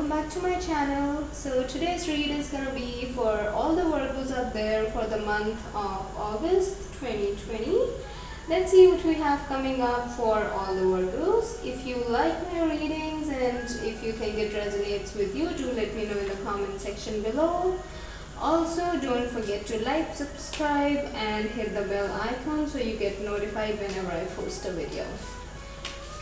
welcome back to my channel. So today's read is gonna be for all the Virgos out there for the month of August 2020. Let's see what we have coming up for all the Virgos. If you like my readings and if you think it resonates with you, do let me know in the comment section below. Also, don't forget to like, subscribe and hit the bell icon so you get notified whenever I post a video.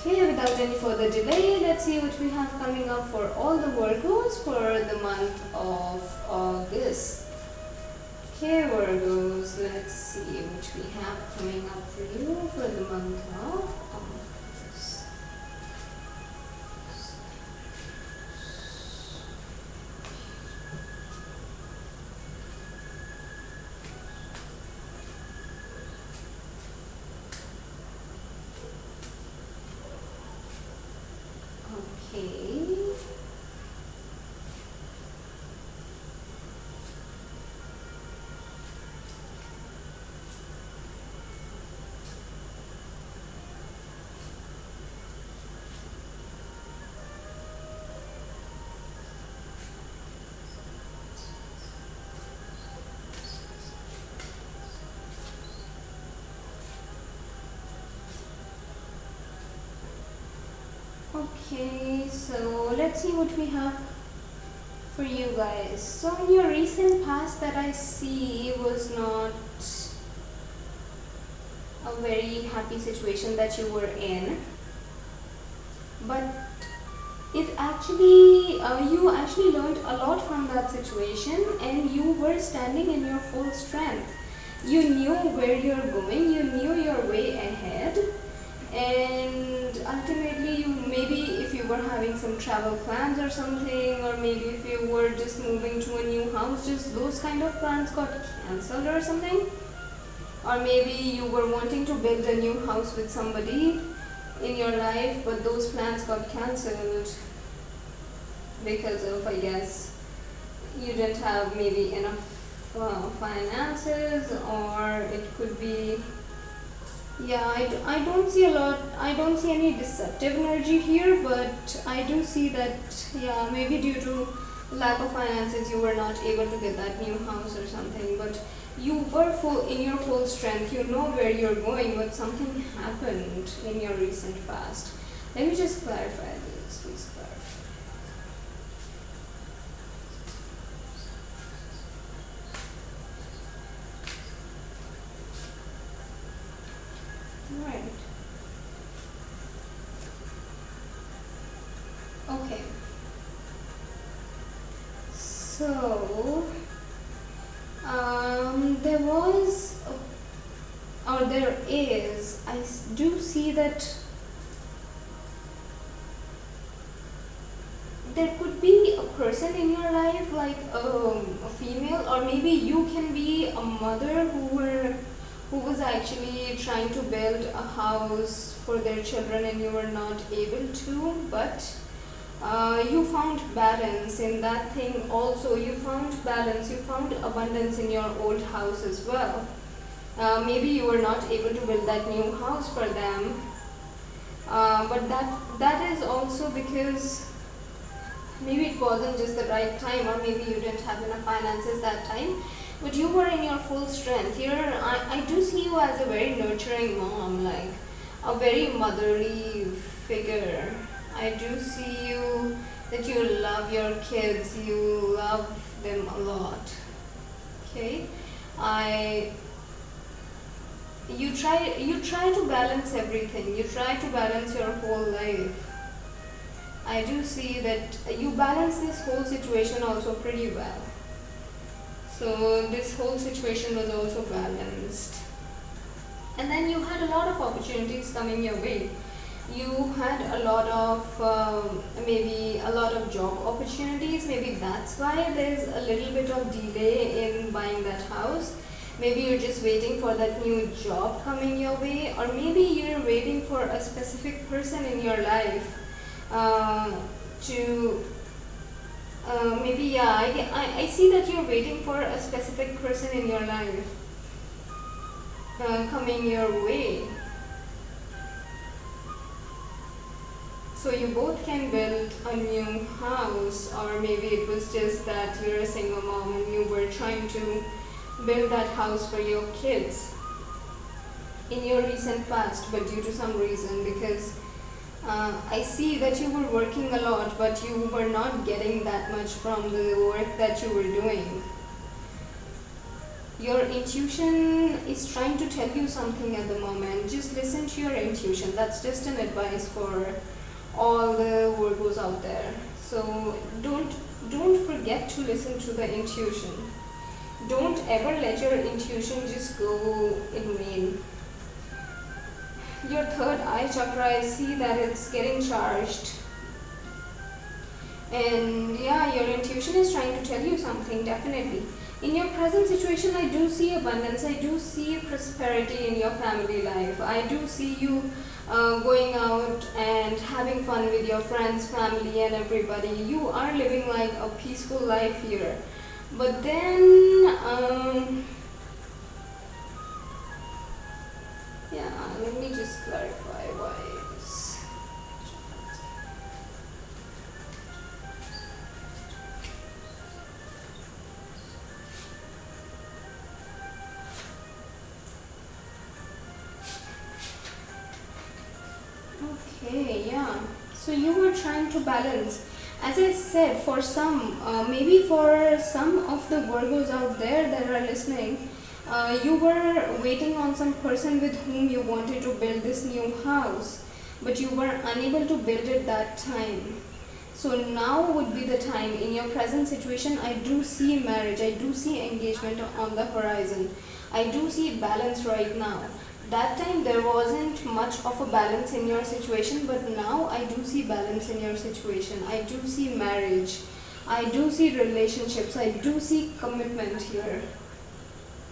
Okay, without any further delay, let's see what we have coming up for all the Virgos for the month of August. Okay, Virgos, let's see what we have coming up for you for the month of August. Okay. Okay, so let's see what we have for you guys. So in your recent past that I see was not a very happy situation that you were in, but it actually you actually learned a lot from that situation and you were standing in your full strength. You knew where you're going, you knew your way ahead, and ultimately you maybe if you were having some travel plans or something, or maybe if you were just moving to a new house, just those kind of plans got cancelled or something, or maybe you were wanting to build a new house with somebody in your life but those plans got cancelled because of, I guess, you didn't have maybe enough finances, or it could be, yeah, I don't see a lot, I don't see any deceptive energy here, but I do see that, yeah, maybe due to lack of finances you were not able to get that new house or something, but you were in your full strength, you know where you're going, but something happened in your recent past. Let me just clarify this, please clarify. Right. Okay. So, there was, or there is, I do see that there could be a person in your life, like a female, or maybe you can be a mother who was actually trying to build a house for their children and you were not able to, but you found balance in that thing also. You found balance, you found abundance in your old house as well. Maybe you were not able to build that new house for them, but that is also because maybe it wasn't just the right time, or maybe you didn't have enough finances that time, but you were in your full strength. Here I do see you as a very nurturing mom, like a very motherly figure. I do see you that you love your kids, you love them a lot. Okay, you try to balance everything, you try to balance your whole life. I do see that you balance this whole situation also pretty well. So this whole situation was also balanced. And then you had a lot of opportunities coming your way. You had a lot of maybe a lot of job opportunities. Maybe that's why there's a little bit of delay in buying that house. Maybe you're just waiting for that new job coming your way, or maybe you're waiting for a specific person in your life to maybe, yeah, I see that you're waiting for a specific person in your life coming your way. so you both can build a new house, or maybe it was just that you're a single mom and you were trying to build that house for your kids in your recent past, but due to some reason, because I see that you were working a lot, but you were not getting that much from the work that you were doing. Your intuition is trying to tell you something at the moment. Just listen to your intuition. That's just an advice for all the Virgos out there. So don't forget to listen to the intuition. Don't ever let your intuition just go in vain. Your third eye chakra, I see that it's getting charged. And yeah, your intuition is trying to tell you something, definitely. In your present situation, I do see abundance, I do see prosperity in your family life. I do see you going out and having fun with your friends, family, and everybody. You are living like a peaceful life here. But then, yeah, let me just clarify why this. Okay, yeah. So you were trying to balance. As I said, for some, maybe for some of the Virgos out there that are listening, you were waiting on some person with whom you wanted to build this new house, but you were unable to build it that time. So now would be the time. In your present situation, I do see marriage, I do see engagement on the horizon, I do see balance right now. That time there wasn't much of a balance in your situation, but now I do see balance in your situation. I do see marriage, I do see relationships, I do see commitment here.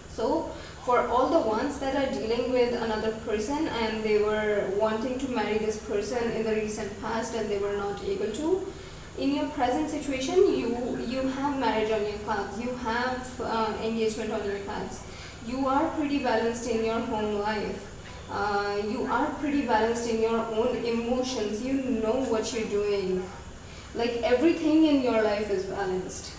So for all the ones that are dealing with another person and they were wanting to marry this person in the recent past and they were not able to, in your present situation, you have marriage on your cards, you have engagement on your cards. You are pretty balanced in your home life. You are pretty balanced in your own emotions. You know what you're doing. Like everything in your life is balanced.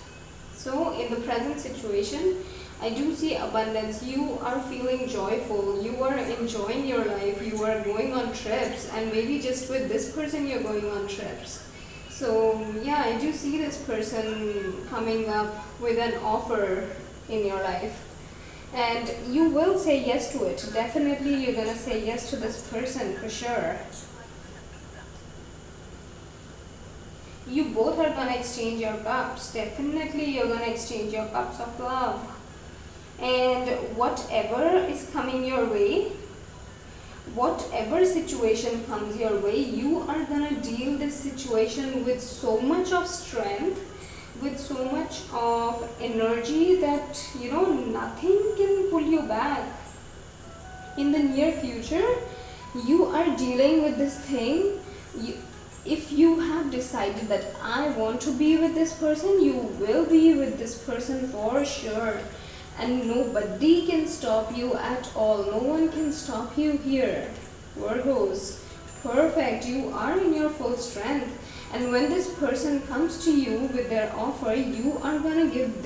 So in the present situation, I do see abundance. You are feeling joyful. You are enjoying your life. You are going on trips, and maybe just with this person you're going on trips. So yeah, I do see this person coming up with an offer in your life. And you will say yes to it. Definitely you're gonna say yes to this person for sure. You both are gonna exchange your cups. Definitely you're gonna exchange your cups of love. And whatever is coming your way, whatever situation comes your way, you are gonna deal this situation with so much of strength, with so much of energy that nothing can pull you back. In the near future, you are dealing with this thing. If you have decided that I want to be with this person, you will be with this person for sure. And nobody can stop you at all. No one can stop you here. Virgos, perfect. You are in your full strength. And when this person comes to you with their offer, you are gonna give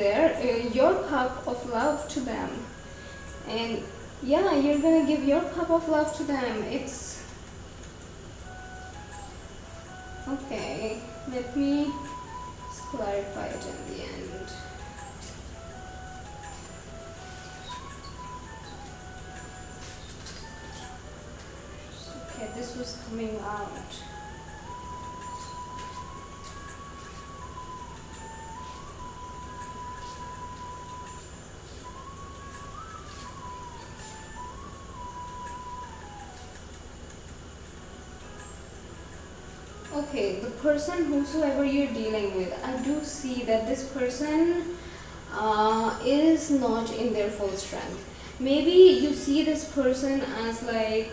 your cup of love to them. And yeah, you're gonna give your cup of love to them. It's okay. Let me clarify it in the end. Okay, this was coming out. Okay, the person whosoever you're dealing with, I do see that this person is not in their full strength. Maybe you see this person as like,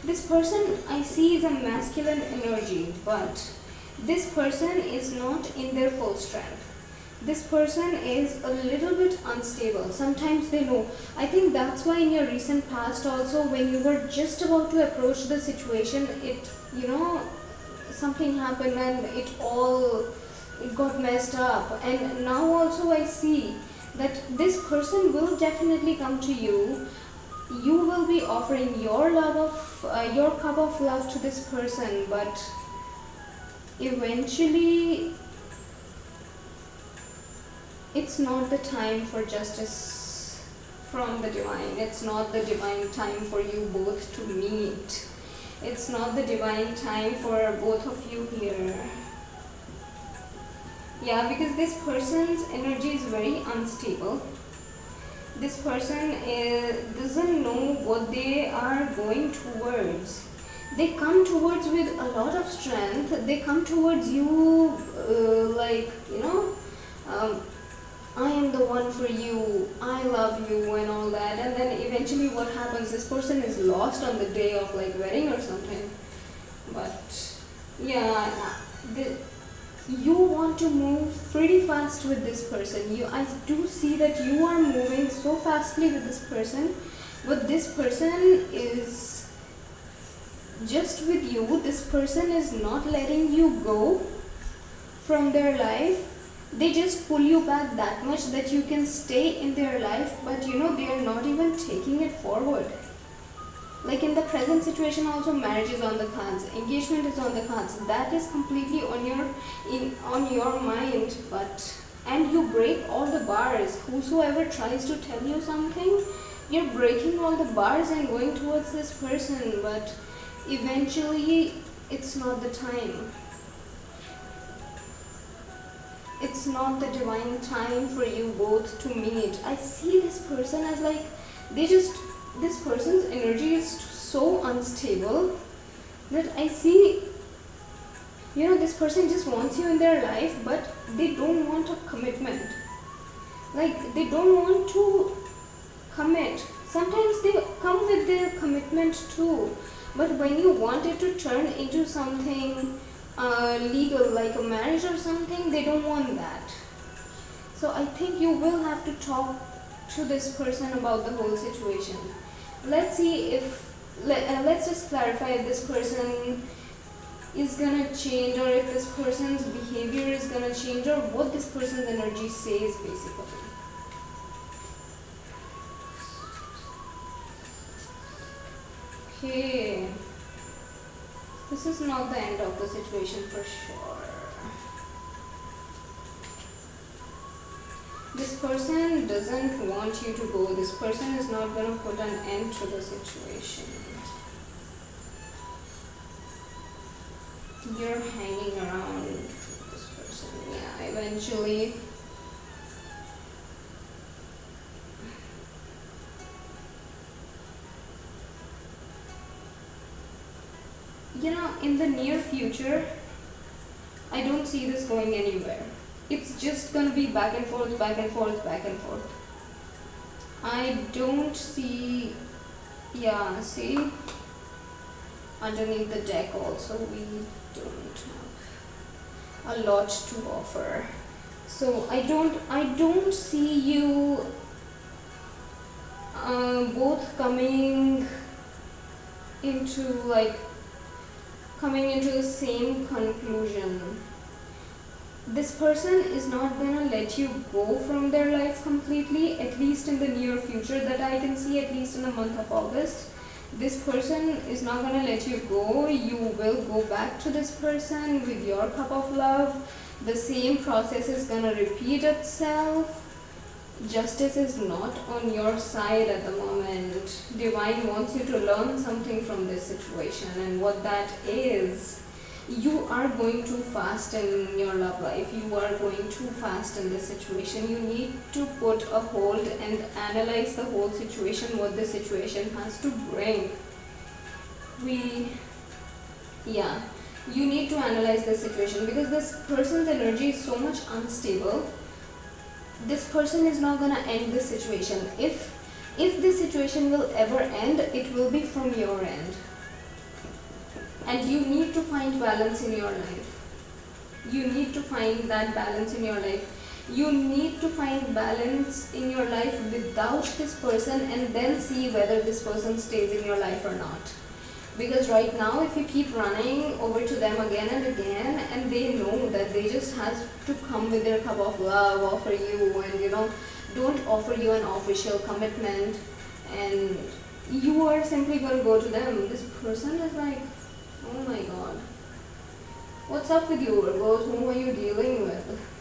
this person I see is a masculine energy, but this person is not in their full strength. this person is a little bit unstable. Sometimes they know. I think that's why in your recent past also, when you were just about to approach the situation, something happened and it got messed up. And now also I see that this person will definitely come to you. You will be offering your cup of love to this person, but eventually it's not the time for justice from the divine. It's not the divine time for you both to meet. It's not the divine time for both of you here. Yeah, because this person's energy is very unstable. This person doesn't know what they are going towards. They come towards with a lot of strength. They come towards you I am the one for you, I love you and all that. And then eventually what happens, this person is lost on the day of like wedding or something. But yeah, you want to move pretty fast with this person. I do see that you are moving so fastly with this person, but this person is just with you. This person is not letting you go from their life. They just pull you back that much that you can stay in their life, but they are not even taking it forward. Like in the present situation also, marriage is on the cards, engagement is on the cards. That is completely on your mind, and you break all the bars. Whosoever tries to tell you something, you're breaking all the bars and going towards this person, but eventually it's not the time. It's not the divine time for you both to meet. I see this person as like, this person's energy is so unstable that I see, this person just wants you in their life, but they don't want a commitment. Like, they don't want to commit. Sometimes they come with their commitment too, but when you want it to turn into something legal, like a marriage or something, they don't want that. So I think you will have to talk to this person about the whole situation. Let's see let's just clarify if this person is gonna change, or if this person's behavior is gonna change, or what this person's energy says basically. Okay. This is not the end of the situation for sure. This person doesn't want you to go. This person is not going to put an end to the situation. You're hanging around with this person. Yeah, eventually. In the near future, I don't see this going anywhere. It's just gonna be back and forth, back and forth, back and forth. I don't see, see, underneath the deck also we don't have a lot to offer. So I don't see you both coming into the same conclusion. This person is not gonna let you go from their life completely, at least in the near future that I can see, at least in the month of August. This person is not gonna let you go. You will go back to this person with your cup of love. The same process is gonna repeat itself. Justice is not on your side at the moment. Divine wants you to learn something from this situation, and what that is, you are going too fast in your love life. You are going too fast in this situation. You need to put a hold and analyze the whole situation, what the situation has to bring. You need to analyze the situation, because this person's energy is so much unstable. This person is not gonna end this situation. If this situation will ever end, it will be from your end. And you need to find balance in your life. You need to find that balance in your life. You need to find balance in your life without this person and then see whether this person stays in your life or not. Because right now, if you keep running over to them again and again, and they know that they just has to come with their cup of love, offer you, and don't offer you an official commitment, and you are simply going to go to them. This person is like, oh my god, what's up with you, Virgos? Who are you dealing with?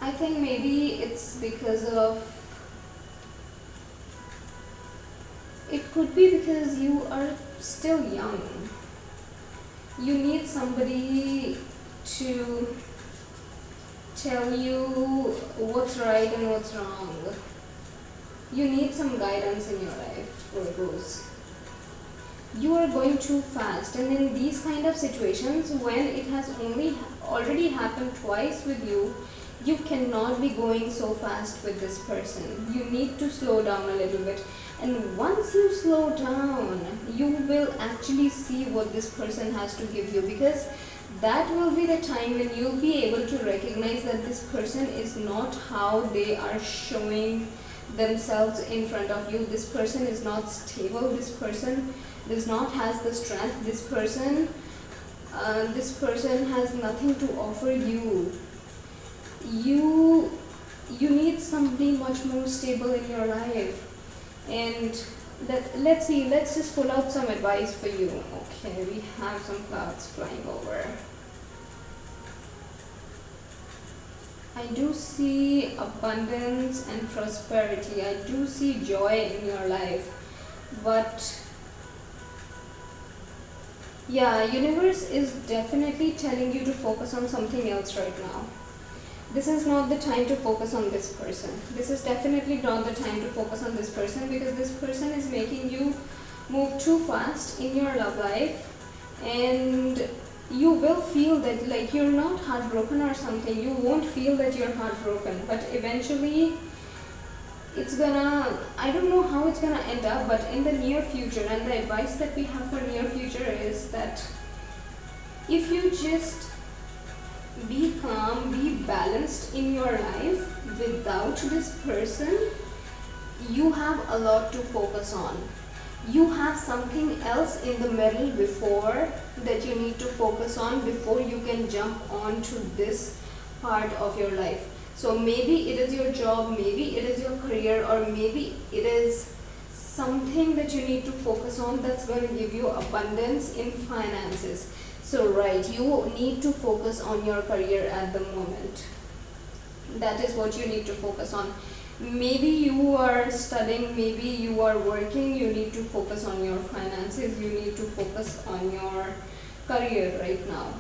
I think maybe it's because of, it could be because you are still young. You need somebody to tell you what's right and what's wrong. You need some guidance in your life, Virgos. You are going too fast, and in these kind of situations, when it has already happened twice with you, you cannot be going so fast with this person. You need to slow down a little bit. And once you slow down, you will actually see what this person has to give you, because that will be the time when you'll be able to recognize that this person is not how they are showing themselves in front of you. This person is not stable. This person does not has the strength. This person has nothing to offer you. You need somebody much more stable in your life. And let's see, let's just pull out some advice for you. Okay, we have some clouds flying over. I do see abundance and prosperity. I do see joy in your life. But yeah, universe is definitely telling you to focus on something else right now. This is not the time to focus on this person. This is definitely not the time to focus on this person, because this person is making you move too fast in your love life, and you will feel that like you're not heartbroken or something. You won't feel that you're heartbroken, but eventually it's gonna, I don't know how it's gonna end up, but in the near future, and the advice that we have for near future is that if you just be calm, be balanced in your life without this person, you have a lot to focus on. You have something else in the middle before that you need to focus on before you can jump on to this part of your life. So maybe it is your job, maybe it is your career, or maybe it is something that you need to focus on that's going to give you abundance in finances. So right, you need to focus on your career at the moment. That is what you need to focus on. Maybe you are studying, maybe you are working, you need to focus on your finances, you need to focus on your career right now.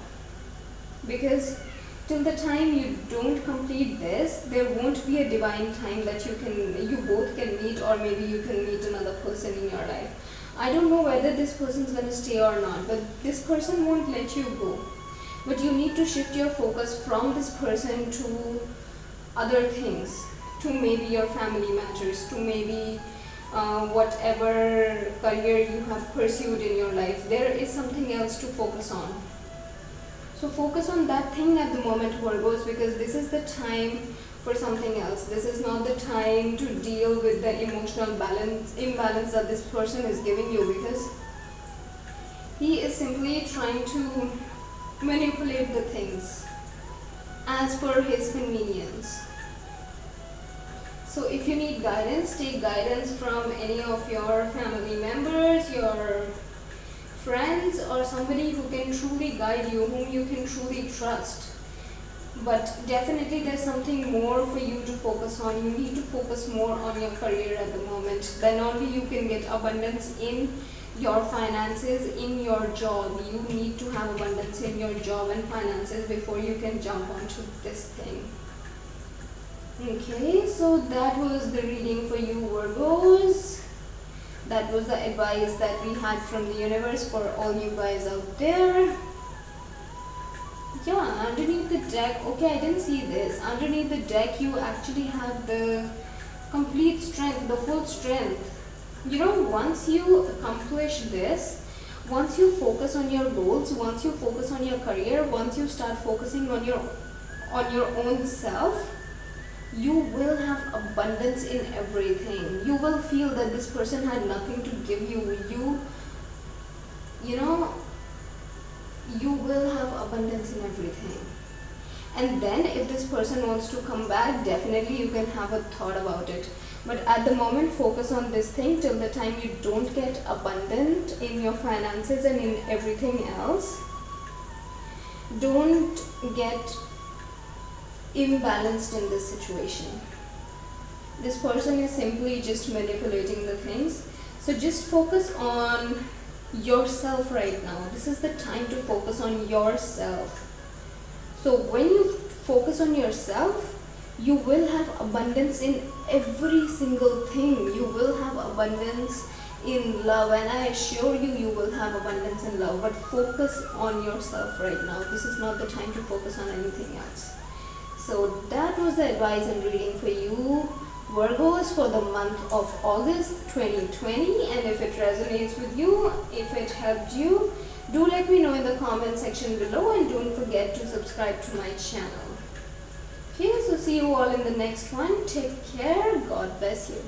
Because till the time you don't complete this, there won't be a divine time that you both can meet, or maybe you can meet another person in your life. I don't know whether this person's gonna stay or not, but this person won't let you go. But you need to shift your focus from this person to other things, to maybe your family matters, to maybe whatever career you have pursued in your life. There is something else to focus on. So focus on that thing at the moment, Virgos, because this is the time for something else. This is not the time to deal with the emotional imbalance that this person is giving you, because he is simply trying to manipulate the things as per his convenience. So if you need guidance, take guidance from any of your family members, your friends, or somebody who can truly guide you, whom you can truly trust. But definitely there's something more for you to focus on. You need to focus more on your career at the moment. Then only you can get abundance in your finances, in your job. You need to have abundance in your job and finances before you can jump onto this thing. Okay, so that was the reading for you, Virgos. That was the advice that we had from the universe for all you guys out there. Yeah, underneath the deck, okay, I didn't see this. Underneath the deck, you actually have the complete strength, the full strength. Once you accomplish this, Once you focus on your goals, once you focus on your career, once you start focusing on your own self, you will have abundance in everything. You will feel that this person had nothing to give you. You know, you will have abundance in everything. And then if this person wants to come back, definitely you can have a thought about it. But at the moment, focus on this thing till the time you don't get abundant in your finances and in everything else. Don't get imbalanced in this situation. This person is simply just manipulating the things. So just focus on yourself right now. This is the time to focus on yourself. So when you focus on yourself, you will have abundance in every single thing. You will have abundance in love, and I assure you, you will have abundance in love. But focus on yourself right now. This is not the time to focus on anything else. So that was the advice and reading for you, Virgos, for the month of August 2020. And if it resonates with you, if it helped you, do let me know in the comment section below, and don't forget to subscribe to my channel. Okay, so see you all in the next one. Take care. God bless you.